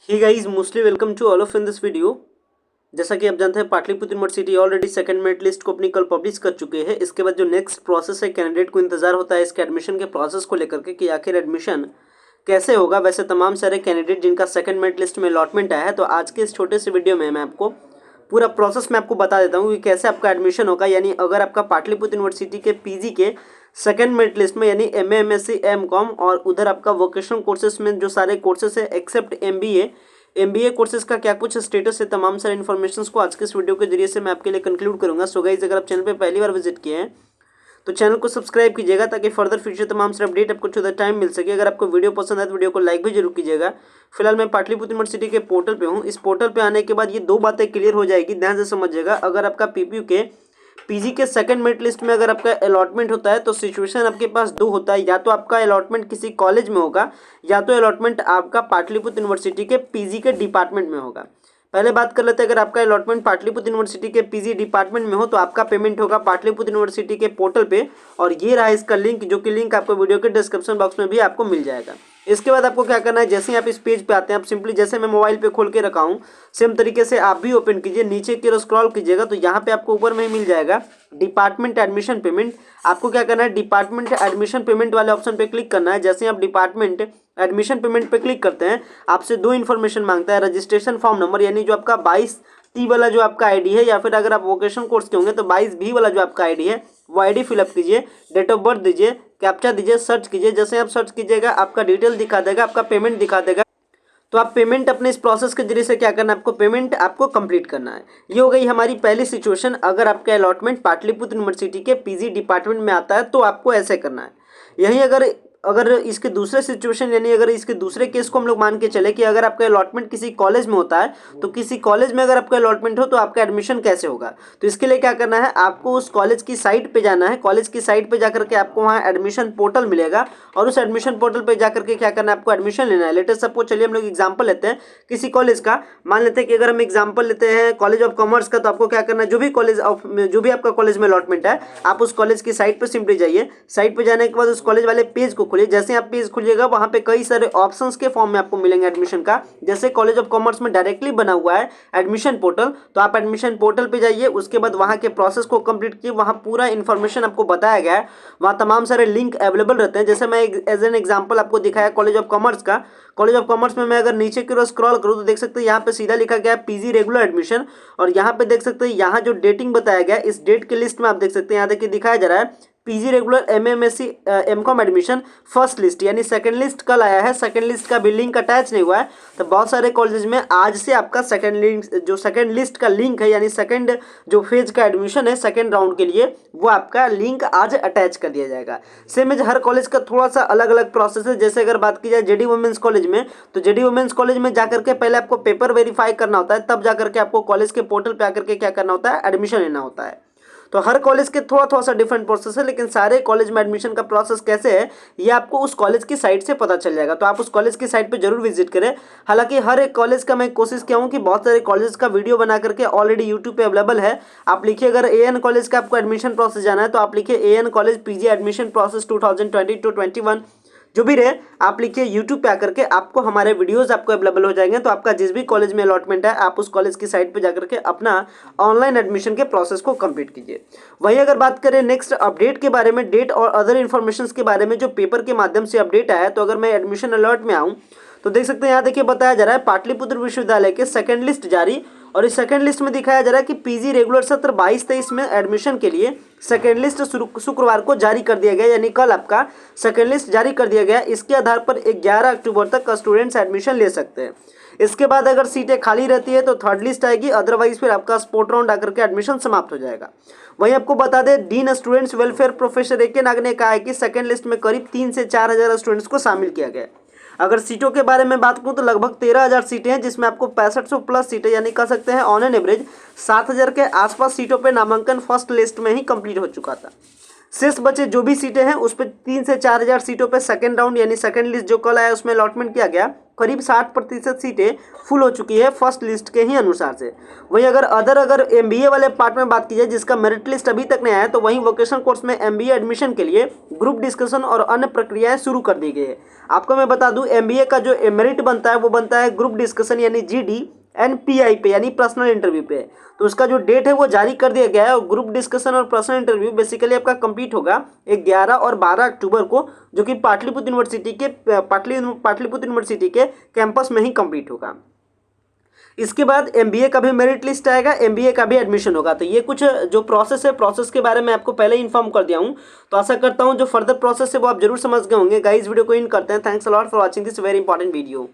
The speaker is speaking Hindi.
He guys mostly welcome to all of in this video. जैसा कि आप जानते हैं Pataliputra university already second merit list को अपनी कल पब्लिश कर चुके हैं। इसके बाद जो नेक्स्ट प्रोसेस है, कैंडिडेट को इंतजार होता है इसके एडमिशन के प्रोसेस को लेकर के कि आखिर एडमिशन कैसे होगा। वैसे तमाम सारे कैंडिडेट जिनका सेकंड मेरिट लिस्ट में अलॉटमेंट आया है, तो आज के इस छोटे से वीडियो में मैं आपको पूरा प्रोसेस में आपको बता देता हूँ कि कैसे आपका एडमिशन होगा। यानी अगर आपका पाटलिपुत्र यूनिवर्सिटी के पीजी के सेकंड मेरिट लिस्ट में यानी एमए, एमएससी, एमकॉम और उधर आपका वोकेशनल कोर्सेज में जो सारे कोर्सेज है एक्सेप्ट एमबीए कोर्सेज का क्या कुछ स्टेटस है, तमाम सारे इन्फॉर्मेशंस को आज के इस वीडियो के जरिए से मैं आपके लिए कंक्लूड करूंगा। सो गाइस, अगर आप चैनल पे पहली बार विजिट किए हैं तो चैनल को सब्सक्राइब कीजिएगा ताकि फर्दर फ्यूचर तमाम सारे अपडेट आपको टू द टाइम मिल सके। अगर आपको वीडियो पसंद है तो वीडियो को लाइक भी जरूर कीजिएगा। फिलहाल मैं पाटलिपुत्र यूनिवर्सिटी के पोर्टल पे हूँ। इस पोर्टल पे आने के बाद ये दो बातें क्लियर हो जाएगी, ध्यान से समझिएगा। अगर आपका पीपीयू के पीजी के सेकंड मेरिट लिस्ट में अगर आपका अलॉटमेंट होता है तो सिचुएशन आपके पास दो होता है, या तो आपका अलॉटमेंट किसी कॉलेज में होगा या तो अलॉटमेंट आपका पाटलिपुत्र यूनिवर्सिटी के पीजी के डिपार्टमेंट में होगा। पहले बात कर लेते हैं, अगर आपका अलॉटमेंट पाटलिपुत्र यूनिवर्सिटी के पीजी डिपार्टमेंट में हो तो आपका पेमेंट होगा पाटलिपुत्र यूनिवर्सिटी के पोर्टल पे, और ये रहा इसका लिंक, जो कि लिंक आपको वीडियो के डिस्क्रिप्शन बॉक्स में भी आपको मिल जाएगा। इसके बाद आपको क्या करना है, जैसे ही आप इस पेज पे आते हैं, आप सिंपली जैसे मैं मोबाइल पे खोल के रखा हूँ सेम तरीके से आप भी ओपन कीजिए, नीचे की ओर स्क्रॉल कीजिएगा तो यहाँ पे आपको ऊपर में ही मिल जाएगा डिपार्टमेंट एडमिशन पेमेंट। आपको क्या करना है, डिपार्टमेंट एडमिशन पेमेंट वाले ऑप्शन पे क्लिक करना है। जैसे ही आप डिपार्टमेंट एडमिशन पेमेंट पे क्लिक करते हैं, आपसे दो इन्फॉर्मेशन मांगता है, रजिस्ट्रेशन फॉर्म नंबर यानी जो आपका 22T वाला जो आपका आईडी है, या फिर अगर आप वोकेशनल कोर्स के होंगे तो 22B वाला जो आपका आईडी है वो आईडी फिलअप कीजिए, डेट ऑफ बर्थ दीजिए, कैप्चा दीजिए, सर्च कीजिए। जैसे आप सर्च कीजिएगा आपका डिटेल दिखा देगा, आपका पेमेंट दिखा देगा। तो आप पेमेंट अपने इस प्रोसेस के जरिए से क्या करना है, आपको पेमेंट आपको कंप्लीट करना है। ये हो गई हमारी पहली सिचुएशन। अगर आपका अलॉटमेंट पाटलिपुत्र यूनिवर्सिटी के पीजी डिपार्टमेंट में आता है तो आपको ऐसे करना है। यही अगर अगर इसके दूसरे सिचुएशन यानी अगर इसके दूसरे केस को हम लोग मान के चले कि अगर आपका अलॉटमेंट किसी कॉलेज में होता है, तो किसी कॉलेज में अगर आपका अलॉटमेंट हो तो आपका एडमिशन कैसे होगा। तो इसके लिए क्या करना है, आपको उस कॉलेज की साइट पे जाना है। कॉलेज की साइट पे जाकर के आपको वहाँ एडमिशन पोर्टल मिलेगा, और उस एडमिशन पोर्टल पे जाकर के क्या करना है, आपको एडमिशन लेना है। लेटेस्ट सपोज चलिए हम लोग एग्जाम्पल लेते हैं किसी कॉलेज का। मान लेते हैं कि अगर हम एग्जाम्पल लेते हैं कॉलेज ऑफ कॉमर्स का, तो आपको क्या करना है, जो भी आपका कॉलेज में अलॉटमेंट है, आप उस कॉलेज की साइट पर सिंपली जाइए। साइट पर जाने के बाद उस कॉलेज वाले पेज को खोलिए। जैसे आप पेज खुलिएगा वहां पे कई सारे ऑप्शंस के फॉर्म में आपको मिलेंगे एडमिशन का। जैसे कॉलेज ऑफ कॉमर्स में डायरेक्टली बना हुआ है एडमिशन पोर्टल, तो आप एडमिशन पोर्टल पे जाइए। उसके बाद वहां के प्रोसेस को कंप्लीट किए, वहां पूरा इंफॉर्मेशन आपको बताया गया है, वहां तमाम सारे लिंक अवेलेबल रहते हैं। जैसे मैं एज एन एग्जांपल आपको दिखाया कॉलेज ऑफ कॉमर्स का। कॉलेज ऑफ कॉमर्स में मैं अगर नीचे की ओर स्क्रॉल करूं तो देख सकते हैं यहाँ पे सीधा लिखा गया है पीजी रेगुलर एडमिशन, और यहाँ पे देख सकते हैं यहाँ जो डेटिंग बताया गया है इस डेट के लिस्ट में आप देख सकते हैं, यहाँ देखिए दिखाया जा रहा है PG regular MMSC MCom admission first list, यानी सेकंड लिस्ट कल आया है। सेकंड लिस्ट का भी लिंक अटैच नहीं हुआ है, तो बहुत सारे कॉलेज में आज से आपका सेकंड लिंक जो सेकंड लिस्ट का लिंक है, यानी सेकंड जो फेज का एडमिशन है सेकंड राउंड के लिए, वो आपका लिंक आज अटैच कर दिया जाएगा। सेम एज हर कॉलेज का थोड़ा सा अलग अलग प्रोसेस है। जैसे अगर बात की जाए जेडी वुमेन्स कॉलेज में, तो जेडी वुमेन्स कॉलेज में जाकर के पहले आपको पेपर वेरीफाई करना होता है, तब जाकर के आपको कॉलेज के पोर्टल पे आकर के क्या करना होता है, एडमिशन लेना होता है। तो हर कॉलेज के थोड़ा थोड़ा सा डिफरेंट प्रोसेस है, लेकिन सारे कॉलेज में एडमिशन का प्रोसेस कैसे है ये आपको उस कॉलेज की साइट से पता चल जाएगा। तो आप उस कॉलेज की साइट पे जरूर विजिट करें। हालांकि हर एक कॉलेज का मैं कोशिश किया हूँ कि बहुत सारे कॉलेज का वीडियो बना करके ऑलरेडी यूट्यूब पे अवेलेबल है। आप लिखिए अगर एएन कॉलेज का आपको एडमिशन प्रोसेस जाना है तो आप लिखिए AN college PG admission process 2020-21 जो भी रहे, आप लिखिए यूट्यूब पे आकर के, आपको हमारे वीडियोस आपको अवेलेबल हो जाएंगे। तो आपका जिस भी कॉलेज में अलॉटमेंट है आप उस कॉलेज की साइट पे जाकर के अपना ऑनलाइन एडमिशन के प्रोसेस को कंप्लीट कीजिए। वहीं अगर बात करें नेक्स्ट अपडेट के बारे में, डेट और अदर इन्फॉर्मेशन के बारे में जो पेपर के माध्यम से अपडेट आया है, तो अगर मैं एडमिशन अलर्ट में आऊँ तो देख सकते हैं यहाँ देखिए बताया जा रहा है पाटलिपुत्र विश्वविद्यालय के सेकंड लिस्ट जारी, और इस सेकंड लिस्ट में दिखाया जा रहा है कि पीजी रेगुलर सत्र 22-23 में एडमिशन के लिए सेकंड लिस्ट शुक्रवार को जारी कर दिया गया, यानी कल आपका सेकंड लिस्ट जारी कर दिया गया। इसके आधार पर 11 अक्टूबर तक स्टूडेंट्स एडमिशन ले सकते हैं। इसके बाद अगर सीटें खाली रहती है तो थर्ड लिस्ट आएगी, अदरवाइज फिर आपका स्पोर्ट राउंड आकर के एडमिशन समाप्त हो जाएगा। वहीं आपको बता दें dean students welfare professor A के नाग ने कहा है कि सेकंड लिस्ट में करीब 3 से 4 हजार स्टूडेंट्स को शामिल किया गया। अगर सीटों के बारे में बात करूं तो लगभग 13,000 सीटें हैं, जिसमें आपको 6500 प्लस सीटें यानी कह सकते हैं ऑन एन एवरेज 7,000 के आसपास सीटों पे नामांकन फर्स्ट लिस्ट में ही कंप्लीट हो चुका था। शेष बचे जो भी सीटें हैं उस पर 3 से 4 हज़ार सीटों पे सेकंड राउंड यानी सेकंड लिस्ट जो कल आया उसमें अलॉटमेंट किया गया। करीब 60% सीटें फुल हो चुकी है फर्स्ट लिस्ट के ही अनुसार से। वहीं अगर एमबीए वाले पार्ट में बात की जाए जिसका मेरिट लिस्ट अभी तक नहीं आया, तो वहीं वोकेशनल कोर्स में एमबीए एडमिशन के लिए ग्रुप डिस्कशन और अन्य प्रक्रियाएं शुरू कर दी गई है। आपको मैं बता दूं एमबीए का जो मेरिट बनता है वो बनता है ग्रुप डिस्कशन यानी जीडी एंड पीआई पे यानी पर्सनल इंटरव्यू पे। तो उसका जो डेट है वो जारी कर दिया गया है और ग्रुप डिस्कशन और पर्सनल इंटरव्यू बेसिकली आपका कंप्लीट होगा 11 और 12 अक्टूबर को, जो कि पाटलिपुत्र यूनिवर्सिटी के कैंपस में ही कंप्लीट होगा। इसके बाद एमबीए का भी मेरिट लिस्ट आएगा, एमबीए का भी एडमिशन होगा। तो ये कुछ जो प्रोसेस है, प्रोसेस के बारे में आपको पहले ही इन्फॉर्म कर दिया हूँ। तो आशा करता हूँ जो फर्दर प्रोसेस है वो आप जरूर समझ गए होंगे। गाइस वीडियो को इन करते हैं। Thanks a lot for watching this very important video.